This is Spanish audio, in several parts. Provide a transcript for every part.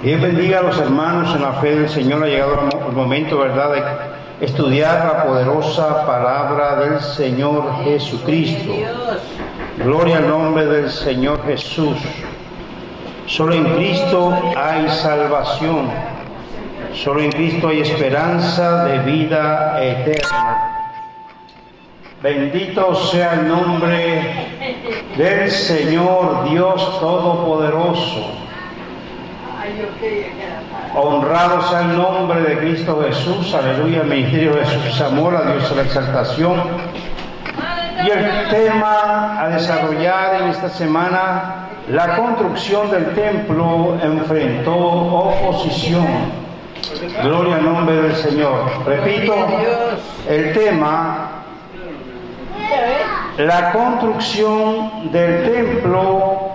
Dios bendiga a los hermanos en la fe del Señor. Ha llegado el momento, ¿verdad?, de estudiar la poderosa palabra del Señor Jesucristo. Gloria al nombre del Señor Jesús. Solo en Cristo hay salvación. Solo en Cristo hay esperanza de vida eterna. Bendito sea el nombre del Señor Dios Todopoderoso. Honrado sea el nombre de Cristo Jesús. Aleluya. El ministerio de Jesús, amor a Dios, a la exaltación. Y el tema a desarrollar en esta semana: la construcción del templo enfrentó oposición. Gloria al nombre del Señor. Repito, el tema: la construcción del templo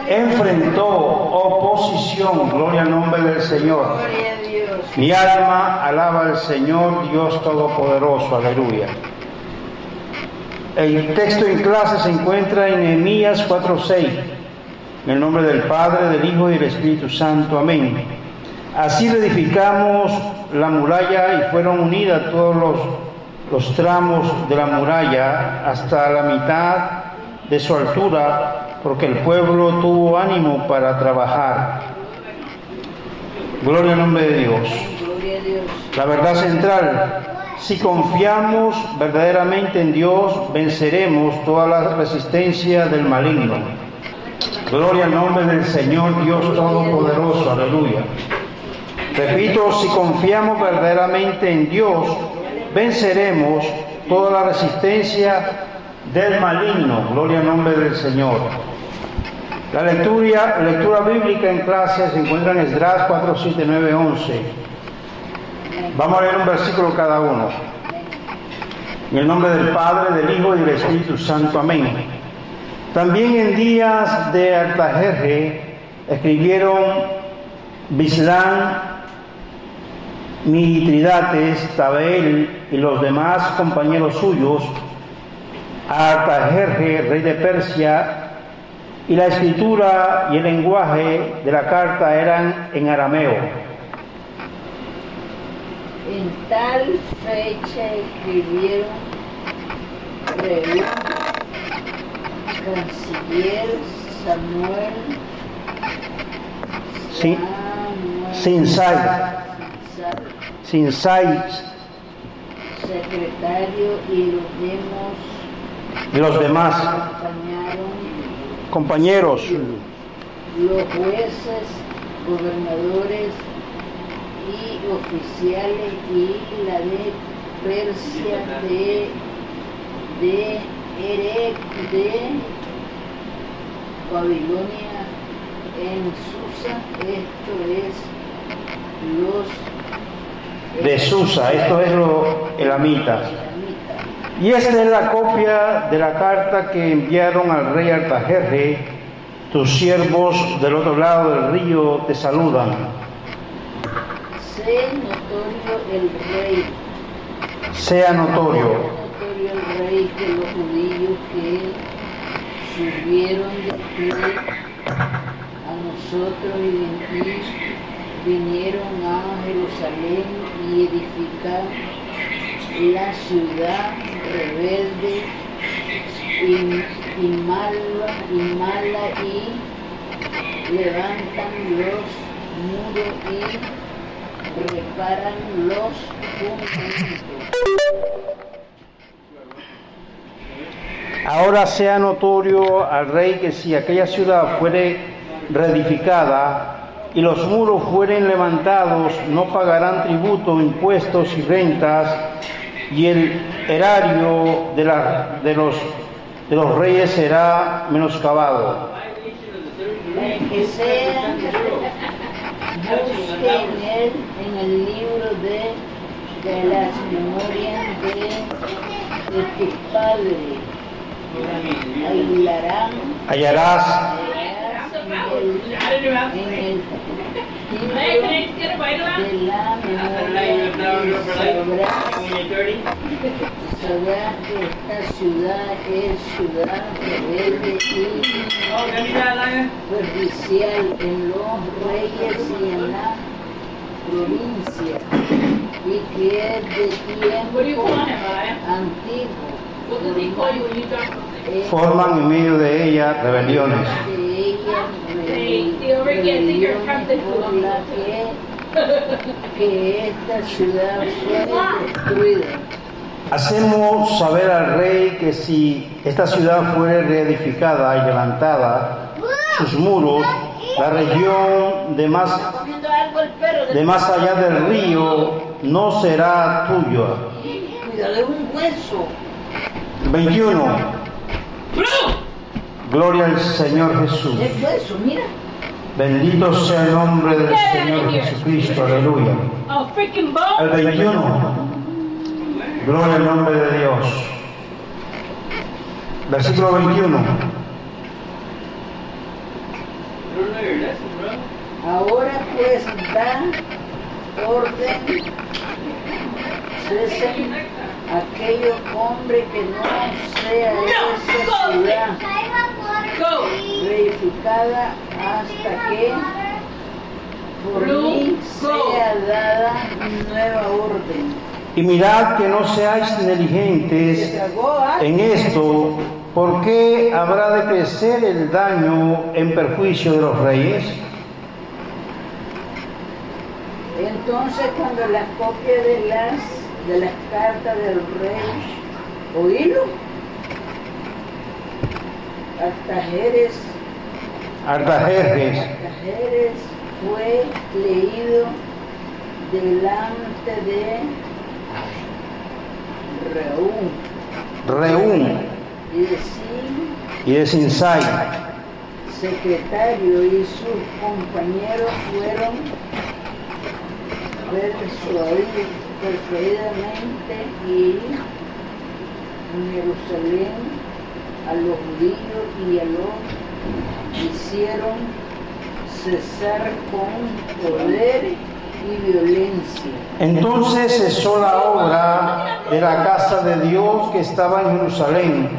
enfrentó oposición. Gloria al nombre del Señor. Mi alma alaba al Señor Dios Todopoderoso. Aleluya. El texto en clase se encuentra en Nehemías 4:6. En el nombre del Padre, del Hijo y del Espíritu Santo. Amén. Así reedificamos la muralla y fueron unidas todos los tramos de la muralla hasta la mitad de su altura, porque el pueblo tuvo ánimo para trabajar. Gloria al nombre de Dios. La verdad central: si confiamos verdaderamente en Dios, venceremos toda la resistencia del maligno. Gloria al nombre del Señor Dios Todopoderoso. Aleluya. Repito, si confiamos verdaderamente en Dios, venceremos toda la resistencia del maligno. Gloria al nombre del Señor. La lectura bíblica en clase se encuentra en Esdras 4, 7, 9, 11. Vamos a leer un versículo cada uno. En el nombre del Padre, del Hijo y del Espíritu Santo. Amén. También en días de Artajerje escribieron Bislán, Mitridates, Tabeel y los demás compañeros suyos a Artajerje, rey de Persia, y la escritura y el lenguaje de la carta eran en arameo. En tal fecha escribieron Reú, canciller Samuel, Sinsai, secretario, y los demás compañeros, los jueces, gobernadores y oficiales, y la de Persia, de Erech, de Babilonia, en Susa, esto es los de Susa, esto es los elamitas. Y esta es la copia de la carta que enviaron al rey Artajerje. Tus siervos del otro lado del río te saludan. Sea notorio el rey que los judíos que subieron de aquí a nosotros y vinieron a Jerusalén y edificaron la ciudad rebelde y mala, y levantan los muros y reparan los fundamentos. Ahora sea notorio al rey que si aquella ciudad fuere reedificada y los muros fueren levantados, no pagarán tributo, impuestos y rentas, y el erario de los reyes será menoscabado. Que sea, busque en el libro de las memorias de tus padres. Hallarás sabrás que esta ciudad es ciudad rebelde y perjudicial en los reyes y en la provincia, y que es de tiempo antiguo. Forman en medio de ella rebeliones. Por la que esta ciudad fue destruida. Hacemos saber al rey que si esta ciudad fuere reedificada y levantada, sus muros, la región de más allá del río, no será tuya. Cuidado, es un hueso. 21. Gloria al Señor Jesús. Es hueso, mira. Bendito sea el nombre del Señor Jesucristo. Aleluya. El 21. Gloria al nombre de Dios. Versículo 21. Ahora pues da orden, cesen aquellos hombres que no sea esa ciudad reedificada hasta que por mí sea dada nueva orden. Y mirad que no seáis negligentes en esto, porque habrá de crecer el daño en perjuicio de los reyes. Entonces, cuando las copias de las cartas del rey, oílo, Artajerjes fue leído delante de Reún y de Sinsai, secretario, y sus compañeros fueron persuadidamente ir a Jerusalén a los judíos y a los hicieron cesar con poder y violencia. Entonces cesó la obra de la casa de Dios que estaba en Jerusalén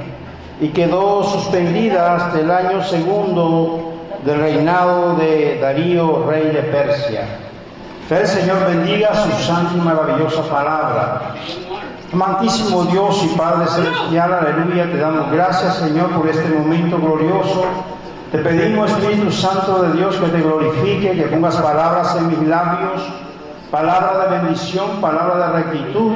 y quedó suspendida hasta el año segundo del reinado de Darío, rey de Persia. Que el Señor bendiga su santa y maravillosa palabra. Amantísimo Dios y Padre celestial, aleluya, te damos gracias, Señor, por este momento glorioso. Te pedimos, Espíritu Santo de Dios, que te glorifique, que pongas palabras en mis labios, palabra de bendición, palabra de rectitud.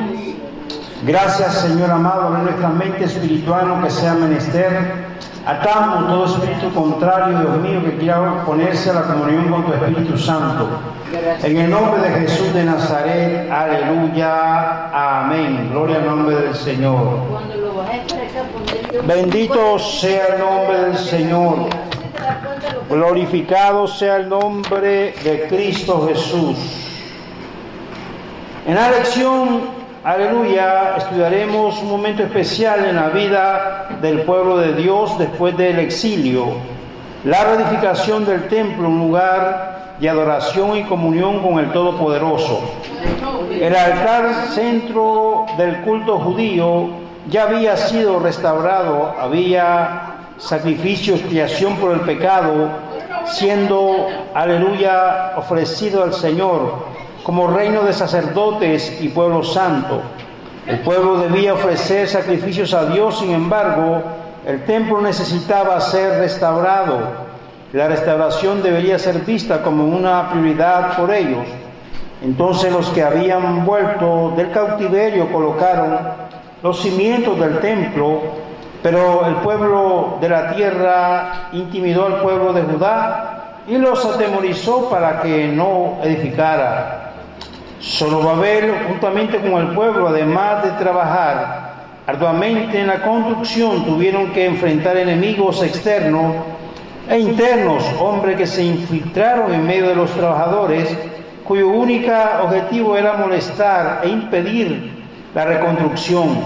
Gracias, Señor amado, abre nuestra mente espiritual, lo que sea menester. Atamos todo espíritu contrario, Dios mío, que quiera oponerse a la comunión con tu Espíritu Santo. En el nombre de Jesús de Nazaret, aleluya, amén. Gloria al nombre del Señor. Bendito sea el nombre del Señor. Glorificado sea el nombre de Cristo Jesús. En la lección, aleluya, estudiaremos un momento especial en la vida del pueblo de Dios después del exilio, la reedificación del templo, un lugar de adoración y comunión con el Todopoderoso. El altar, centro del culto judío, ya había sido restaurado, había sacrificio, expiación por el pecado, siendo, aleluya, ofrecido al Señor como reino de sacerdotes y pueblo santo. El pueblo debía ofrecer sacrificios a Dios, sin embargo, el templo necesitaba ser restaurado. La restauración debería ser vista como una prioridad por ellos. Entonces los que habían vuelto del cautiverio colocaron los cimientos del templo, pero el pueblo de la tierra intimidó al pueblo de Judá y los atemorizó para que no edificara. Zorobabel, juntamente con el pueblo, además de trabajar arduamente en la construcción, tuvieron que enfrentar enemigos externos e internos, hombres que se infiltraron en medio de los trabajadores, cuyo único objetivo era molestar e impedir la reconstrucción.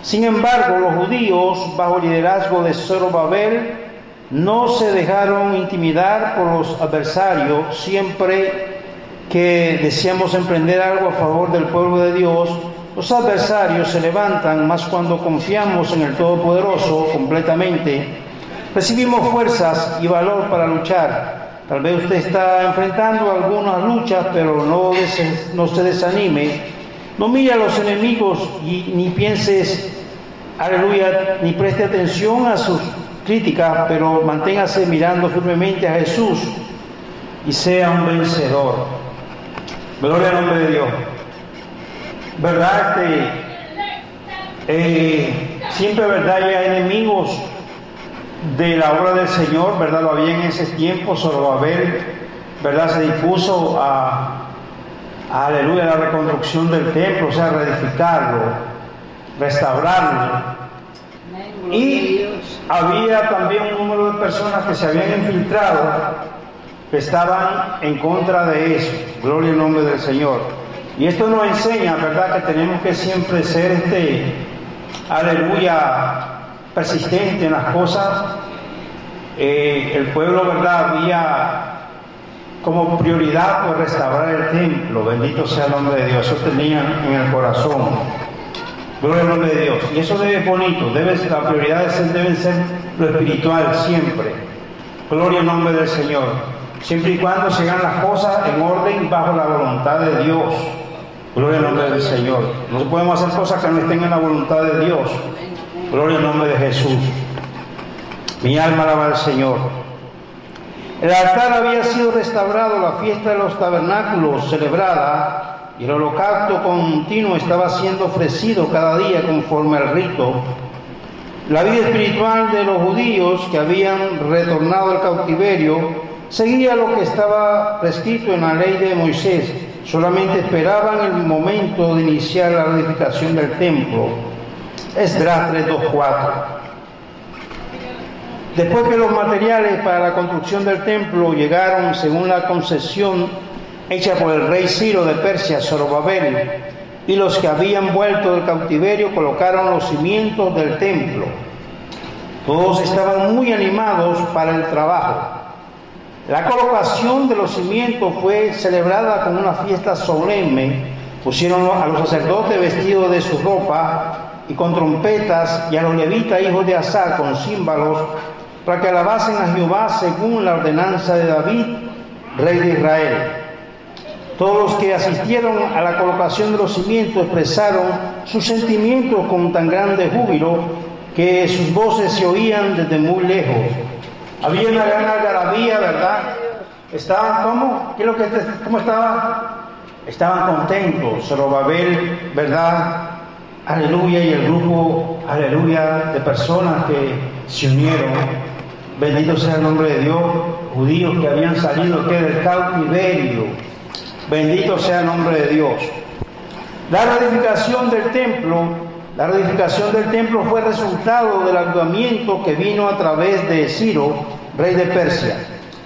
Sin embargo, los judíos, bajo el liderazgo de Zorobabel, no se dejaron intimidar por los adversarios. Siempre que deseamos emprender algo a favor del pueblo de Dios, los adversarios se levantan, más cuando confiamos en el Todopoderoso completamente, recibimos fuerzas y valor para luchar. Tal vez usted está enfrentando algunas luchas, pero no se desanime. No mire a los enemigos ni pienses, aleluya, ni preste atención a sus críticas, pero manténgase mirando firmemente a Jesús y sea un vencedor. Gloria al nombre de Dios. ¿Verdad? Siempre, ¿verdad? Hay enemigos de la obra del Señor, ¿verdad? Lo había en ese tiempo. Zorobabel, ¿verdad? Se dispuso aleluya, la reconstrucción del templo, o sea, reedificarlo, restaurarlo. Y había también un número de personas que se habían infiltrado, que estaban en contra de eso. Gloria al nombre del Señor. Y esto nos enseña, ¿verdad?, que tenemos que siempre ser aleluya, persistente en las cosas. El pueblo, ¿verdad?, había como prioridad pues restaurar el templo. Bendito sea el nombre de Dios. Eso tenían en el corazón. Gloria al nombre de Dios. Y eso debe ser bonito. Las prioridades deben ser lo espiritual siempre. Gloria al nombre del Señor. Siempre y cuando se hagan las cosas en orden bajo la voluntad de Dios. Gloria al nombre del Señor. No podemos hacer cosas que no estén en la voluntad de Dios. Gloria al nombre de Jesús. Mi alma alaba al Señor. El altar había sido restaurado, la fiesta de los tabernáculos celebrada y el holocausto continuo estaba siendo ofrecido cada día conforme al rito. La vida espiritual de los judíos que habían retornado al cautiverio seguía lo que estaba prescrito en la ley de Moisés. Solamente esperaban el momento de iniciar la reedificación del templo. Esdras 3:2-4. Después que los materiales para la construcción del templo llegaron según la concesión hecha por el rey Ciro de Persia, Zorobabel, y los que habían vuelto del cautiverio colocaron los cimientos del templo. Todos estaban muy animados para el trabajo. La colocación de los cimientos fue celebrada con una fiesta solemne. Pusieron a los sacerdotes vestidos de su ropa y con trompetas, y a los levitas, hijos de Asaf, con címbalos, para que alabasen a Jehová según la ordenanza de David, rey de Israel. Todos los que asistieron a la colocación de los cimientos expresaron sus sentimientos con tan grande júbilo que sus voces se oían desde muy lejos. Había una gran algarabía, ¿verdad? ¿Estaban cómo? ¿Cómo estaban? Estaban contentos. Zorobabel, ¿verdad? Aleluya, y el grupo, aleluya, de personas que se unieron. Bendito sea el nombre de Dios. Judíos que habían salido del cautiverio. Bendito sea el nombre de Dios. La reedificación del templo fue resultado del avivamiento que vino a través de Ciro, rey de Persia.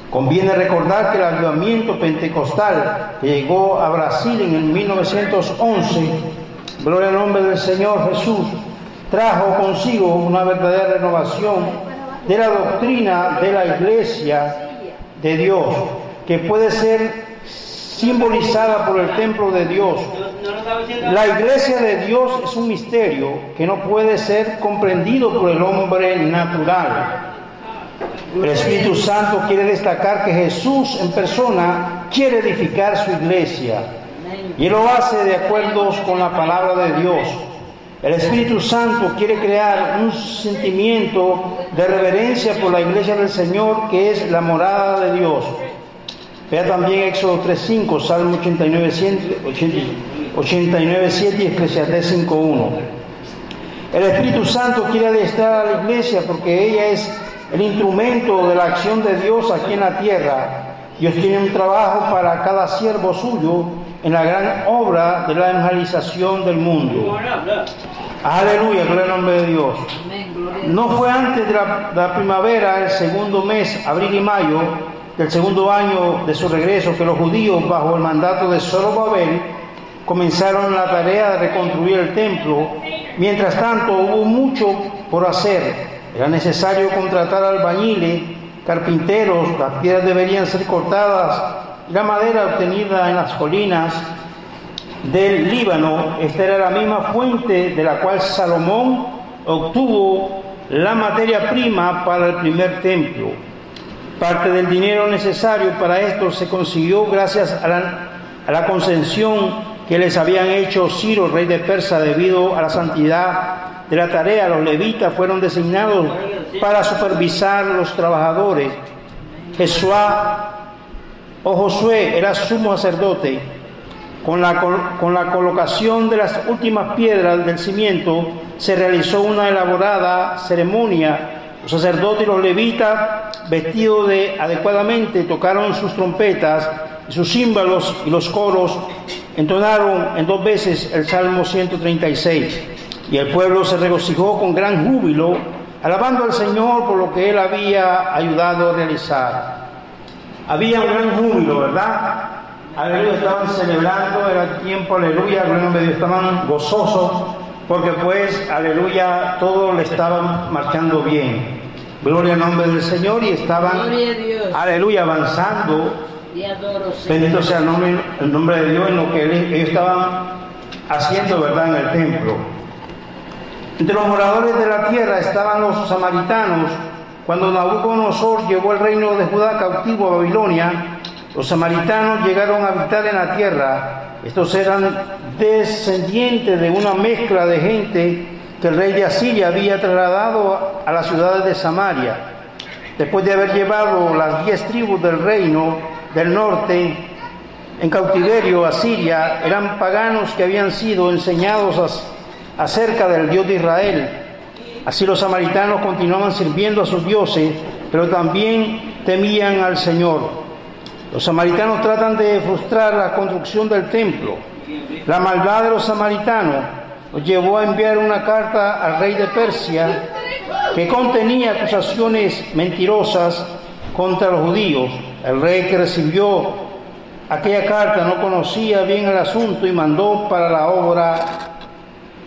Conviene recordar que el avivamiento pentecostal que llegó a Brasil en el 1911, gloria al nombre del Señor Jesús, trajo consigo una verdadera renovación de la doctrina de la Iglesia de Dios, que puede ser simbolizada por el templo de Dios. La Iglesia de Dios es un misterio que no puede ser comprendido por el hombre natural. El Espíritu Santo quiere destacar que Jesús en persona quiere edificar su iglesia, y Él lo hace de acuerdo con la palabra de Dios. El Espíritu Santo quiere crear un sentimiento de reverencia por la iglesia del Señor, que es la morada de Dios. Vea también Éxodo 3:5, Salmo 89:7 y Eclesiastés 5:1. El Espíritu Santo quiere adiestrar a la iglesia porque ella es el instrumento de la acción de Dios aquí en la tierra. Dios tiene un trabajo para cada siervo suyo en la gran obra de la evangelización del mundo. Aleluya, gloria al nombre de Dios. No fue antes de la primavera, el segundo mes, abril y mayo, del segundo año de su regreso, que los judíos, bajo el mandato de Zorobabel, comenzaron la tarea de reconstruir el templo. Mientras tanto, hubo mucho por hacer. Era necesario contratar albañiles, carpinteros, las piedras deberían ser cortadas, y la madera obtenida en las colinas del Líbano. Esta era la misma fuente de la cual Salomón obtuvo la materia prima para el primer templo. Parte del dinero necesario para esto se consiguió gracias a la concesión que les habían hecho Ciro, rey de Persia, debido a la santidad de la tarea. Los levitas fueron designados para supervisar los trabajadores. Josué era sumo sacerdote. Con la colocación de las últimas piedras del cimiento se realizó una elaborada ceremonia. Los sacerdotes y los levitas, vestidos adecuadamente, tocaron sus trompetas y sus címbalos, y los coros entonaron en 2 veces el Salmo 136. Y el pueblo se regocijó con gran júbilo, alabando al Señor por lo que Él había ayudado a realizar. Había un gran júbilo, ¿verdad? Aleluya, estaban celebrando, era el tiempo, aleluya, gloria al nombre de Dios, estaban gozosos, porque pues, aleluya, todo le estaban marchando bien. Gloria al nombre del Señor, y estaban, aleluya, avanzando. Bendito sea el nombre de Dios en lo que ellos estaban haciendo, ¿verdad?, en el templo. Entre los moradores de la tierra estaban los samaritanos. Cuando Nabucodonosor llevó el reino de Judá cautivo a Babilonia, los samaritanos llegaron a habitar en la tierra. Estos eran descendientes de una mezcla de gente que el rey de Asiria había trasladado a las ciudades de Samaria. Después de haber llevado las 10 tribus del reino del norte en cautiverio a Siria, eran paganos que habían sido enseñados acerca del Dios de Israel. Así los samaritanos continuaban sirviendo a sus dioses, pero también temían al Señor. Los samaritanos tratan de frustrar la construcción del templo. La maldad de los samaritanos los llevó a enviar una carta al rey de Persia que contenía acusaciones mentirosas contra los judíos. El rey, que recibió aquella carta, no conocía bien el asunto y mandó para la obra,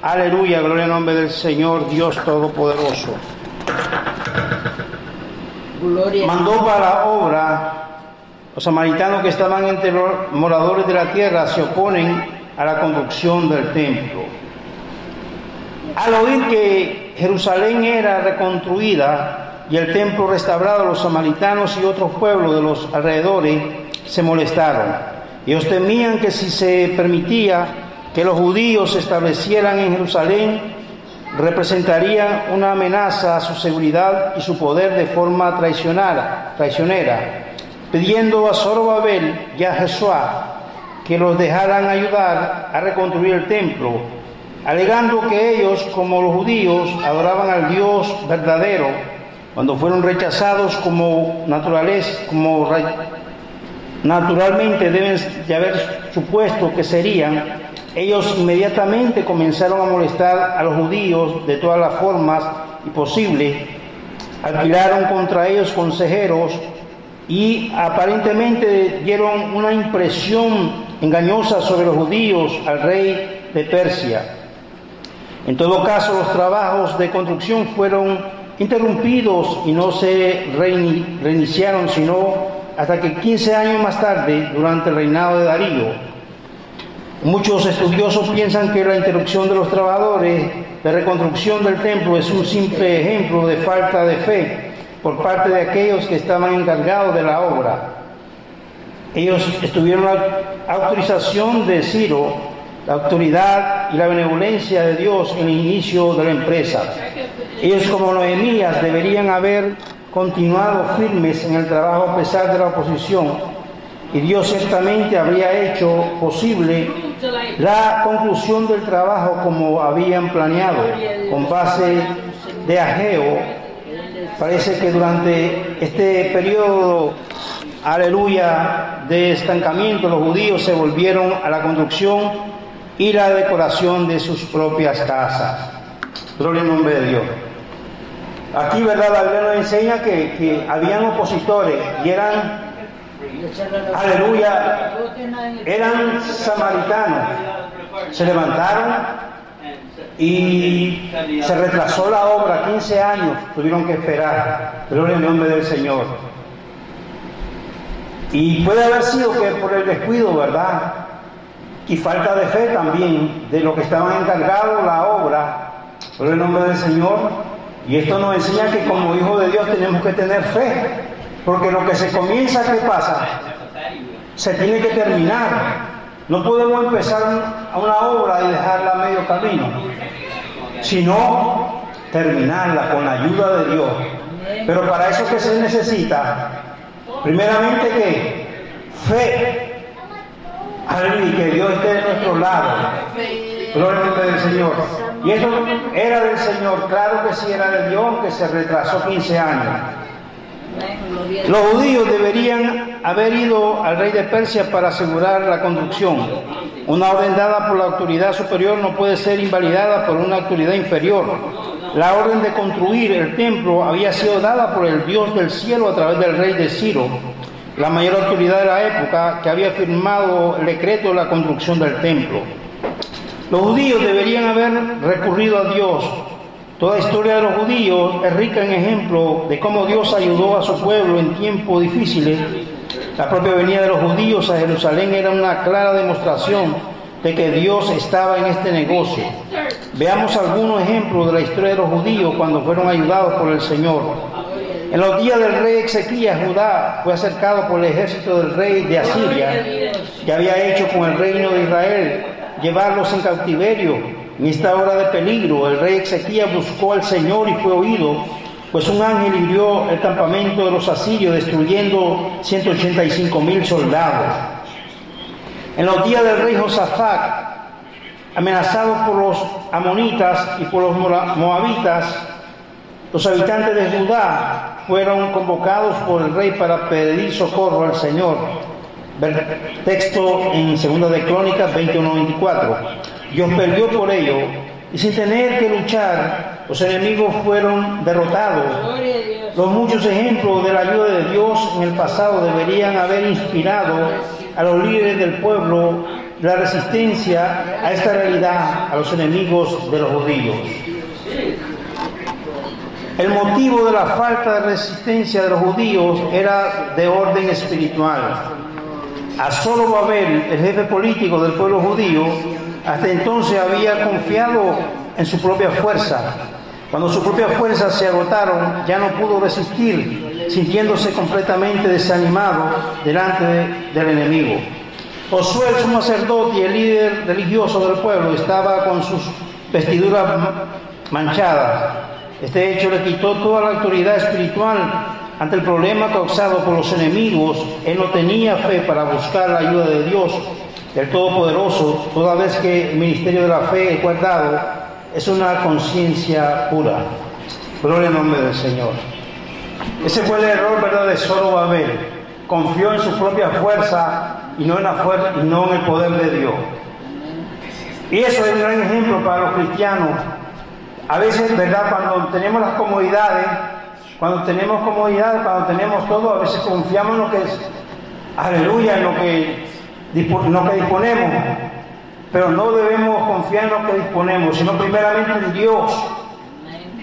aleluya, gloria al nombre del Señor Dios Todopoderoso. Mandó para la obra. Los samaritanos que estaban entre los moradores de la tierra se oponen a la construcción del templo. Al oír que Jerusalén era reconstruida y el templo restaurado, los samaritanos y otros pueblos de los alrededores se molestaron. Ellos temían que si se permitía que los judíos se establecieran en Jerusalén, representaría una amenaza a su seguridad y su poder de forma traicionera, pidiendo a Zorobabel y a Jesuá que los dejaran ayudar a reconstruir el templo, alegando que ellos, como los judíos, adoraban al Dios verdadero. Cuando fueron rechazados como naturalmente deben de haber supuesto que serían, ellos inmediatamente comenzaron a molestar a los judíos de todas las formas posibles. Alquilaron contra ellos consejeros y aparentemente dieron una impresión engañosa sobre los judíos al rey de Persia. En todo caso, los trabajos de construcción fueron interrumpidos y no se reiniciaron sino hasta que 15 años más tarde, durante el reinado de Darío. Muchos estudiosos piensan que la interrupción de los trabajadores de reconstrucción del templo es un simple ejemplo de falta de fe por parte de aquellos que estaban encargados de la obra. Ellos tuvieron la autorización de Ciro, la autoridad y la benevolencia de Dios en el inicio de la empresa. Ellos, como Nehemías, deberían haber continuado firmes en el trabajo a pesar de la oposición, y Dios ciertamente habría hecho posible la conclusión del trabajo como habían planeado, con base de Ageo. Parece que durante este periodo, aleluya, de estancamiento, los judíos se volvieron a la construcción y la decoración de sus propias casas. Gloria al nombre de Dios. Aquí, ¿verdad?, la Biblia nos enseña que habían opositores y eran, aleluya, eran samaritanos. Se levantaron y se retrasó la obra 15 años, tuvieron que esperar. Gloria al nombre del Señor. Y puede haber sido que por el descuido, ¿verdad?, y falta de fe también de los que estaban encargados la obra. Gloria al nombre del Señor. Y esto nos enseña que como hijos de Dios tenemos que tener fe. Porque lo que se comienza, ¿qué pasa? Se tiene que terminar. No podemos empezar una obra y dejarla a medio camino, sino terminarla con la ayuda de Dios. Pero para eso, ¿qué se necesita? Primeramente, ¿qué? Fe. Aleluya, que Dios esté de nuestro lado. Gloria al nombre del Señor. Y eso era del Señor, claro que sí era de Dios, aunque se retrasó 15 años. Los judíos deberían haber ido al rey de Persia para asegurar la construcción. Una orden dada por la autoridad superior no puede ser invalidada por una autoridad inferior. La orden de construir el templo había sido dada por el Dios del cielo a través del rey de Ciro, la mayor autoridad de la época, que había firmado el decreto de la construcción del templo. Los judíos deberían haber recurrido a Dios. Toda historia de los judíos es rica en ejemplos de cómo Dios ayudó a su pueblo en tiempos difíciles. La propia venida de los judíos a Jerusalén era una clara demostración de que Dios estaba en este negocio. Veamos algunos ejemplos de la historia de los judíos cuando fueron ayudados por el Señor. En los días del rey Ezequías, Judá fue acercado por el ejército del rey de Asiria, que había hecho con el reino de Israel llevarlos en cautiverio. En esta hora de peligro, el rey Ezequías buscó al Señor y fue oído, pues un ángel hirió el campamento de los asirios, destruyendo 185,000 soldados. En los días del rey Josafat, amenazados por los amonitas y por los moabitas, los habitantes de Judá fueron convocados por el rey para pedir socorro al Señor. Texto en 2 de Crónicas 21-24. Dios peleó por ello y sin tener que luchar, los enemigos fueron derrotados. Los muchos ejemplos de la ayuda de Dios en el pasado deberían haber inspirado a los líderes del pueblo la resistencia a esta realidad, a los enemigos de los judíos. El motivo de la falta de resistencia de los judíos era de orden espiritual. A Zorobabel, el jefe político del pueblo judío, hasta entonces había confiado en su propia fuerza. Cuando sus propias fuerzas se agotaron, ya no pudo resistir, sintiéndose completamente desanimado delante del enemigo. Josué, el sumo sacerdote y el líder religioso del pueblo, estaba con sus vestiduras manchadas. Este hecho le quitó toda la autoridad espiritual ante el problema causado por los enemigos. Él no tenía fe para buscar la ayuda de Dios, del Todopoderoso, toda vez que el ministerio de la fe guardado es una conciencia pura. Gloria al nombre del Señor. Ese fue el error, ¿verdad?, de Zorobabel. Confió en su propia fuerza y no en el poder de Dios. Y eso es un gran ejemplo para los cristianos. A veces, ¿verdad?, cuando tenemos las comodidades, cuando tenemos todo, a veces confiamos en lo que es, aleluya, en lo que disponemos, pero no debemos confiar en lo que disponemos, sino primeramente en Dios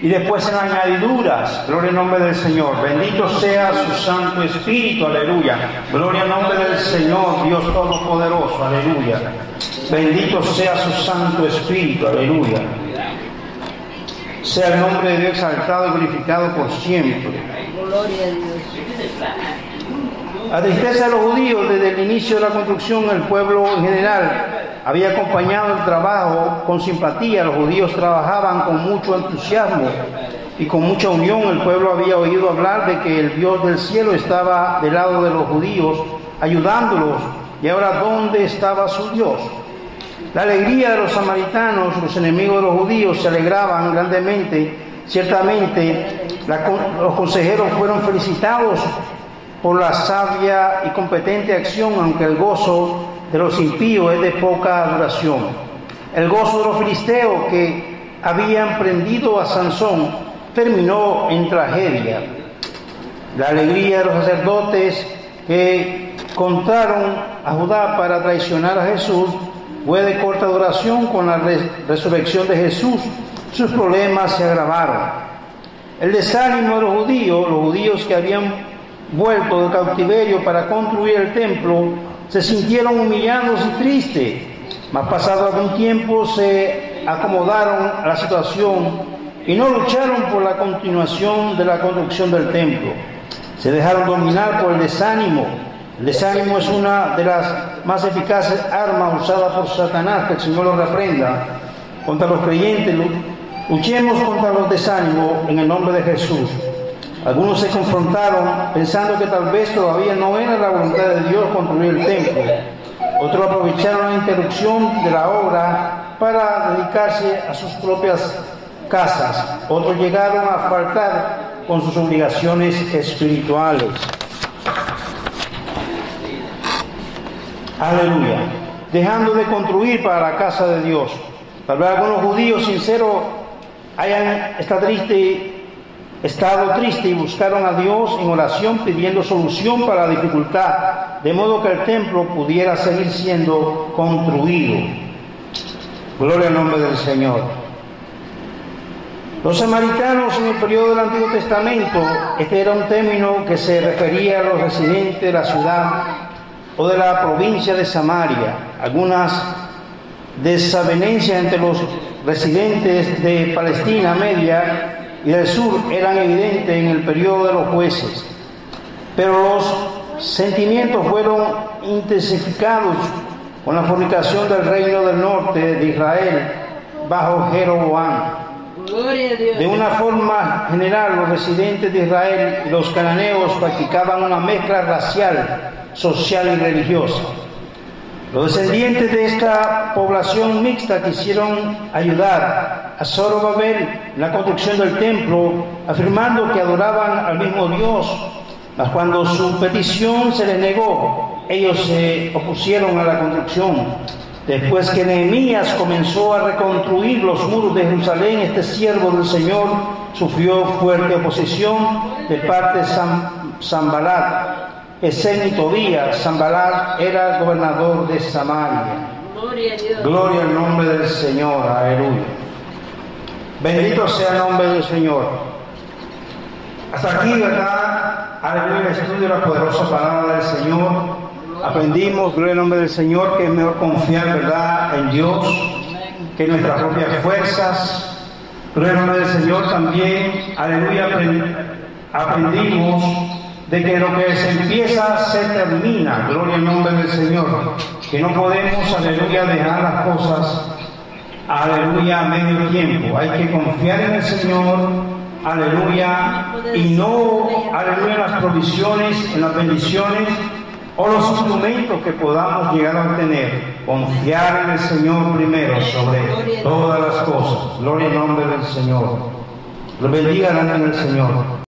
y después en añadiduras. Gloria al nombre del Señor. Bendito sea su Santo Espíritu, aleluya. Gloria al nombre del Señor, Dios Todopoderoso, aleluya. Bendito sea su Santo Espíritu, aleluya. Sea el nombre de Dios exaltado y glorificado por siempre. Gloria a Dios. La tristeza de los judíos desde el inicio de la construcción, el pueblo en general había acompañado el trabajo con simpatía. Los judíos trabajaban con mucho entusiasmo y con mucha unión. El pueblo había oído hablar de que el Dios del cielo estaba del lado de los judíos, ayudándolos. Y ahora, ¿dónde estaba su Dios? La alegría de los samaritanos, los enemigos de los judíos, se alegraban grandemente. Ciertamente, los consejeros fueron felicitados por la sabia y competente acción, aunque el gozo de los impíos es de poca duración. El gozo de los filisteos que habían prendido a Sansón terminó en tragedia. La alegría de los sacerdotes que contaron a Judá para traicionar a Jesús fue de corta duración. Con la resurrección de Jesús, sus problemas se agravaron. El desánimo de los judíos que habían vuelto del cautiverio para construir el templo, se sintieron humillados y tristes. Mas pasado algún tiempo se acomodaron a la situación y no lucharon por la continuación de la construcción del templo. Se dejaron dominar por el desánimo. El desánimo es una de las más eficaces armas usadas por Satanás, que el Señor lo reprenda contra los creyentes. Luchemos contra los desánimos en el nombre de Jesús. Algunos se confrontaron pensando que tal vez todavía no era la voluntad de Dios construir el templo. Otros aprovecharon la interrupción de la obra para dedicarse a sus propias casas. Otros llegaron a faltar con sus obligaciones espirituales. Aleluya. Dejando de construir para la casa de Dios. Tal vez algunos judíos sinceros hayan estado triste y buscaron a Dios en oración pidiendo solución para la dificultad, de modo que el templo pudiera seguir siendo construido. Gloria al nombre del Señor. Los samaritanos en el periodo del Antiguo Testamento, este era un término que se refería a los residentes de la ciudad o de la provincia de Samaria. Algunas desavenencias entre los residentes de Palestina Media y del sur eran evidentes en el periodo de los jueces, pero los sentimientos fueron intensificados con la fornicación del reino del norte de Israel bajo Jeroboam. De una forma general, los residentes de Israel y los cananeos practicaban una mezcla racial, social y religiosa. Los descendientes de esta población mixta quisieron ayudar a Zorobabel en la construcción del templo, afirmando que adoraban al mismo Dios. Mas cuando su petición se les negó, ellos se opusieron a la construcción. Después que Nehemías comenzó a reconstruir los muros de Jerusalén, este siervo del Señor sufrió fuerte oposición de parte de Sanbalat, Gesem y Tobías. Sanbalat era el gobernador de Samaria. Gloria a Dios. Gloria al nombre del Señor. Aleluya. Bendito sea el nombre del Señor. Hasta aquí, ¿verdad? Aleluya, el estudio de la poderosa palabra del Señor. Aprendimos, gloria al nombre del Señor, que es mejor confiar, ¿verdad?, en Dios que en nuestras propias fuerzas. Gloria al nombre del Señor también. Aleluya, aprendimos de que lo que se empieza se termina. Gloria al nombre del Señor. Que no podemos, aleluya, dejar las cosas, aleluya, a medio tiempo. Hay que confiar en el Señor, aleluya, y no, aleluya, en las provisiones, en las bendiciones o los instrumentos que podamos llegar a obtener. Confiar en el Señor primero sobre todas las cosas. Gloria al nombre del Señor. Lo bendiga en el Señor.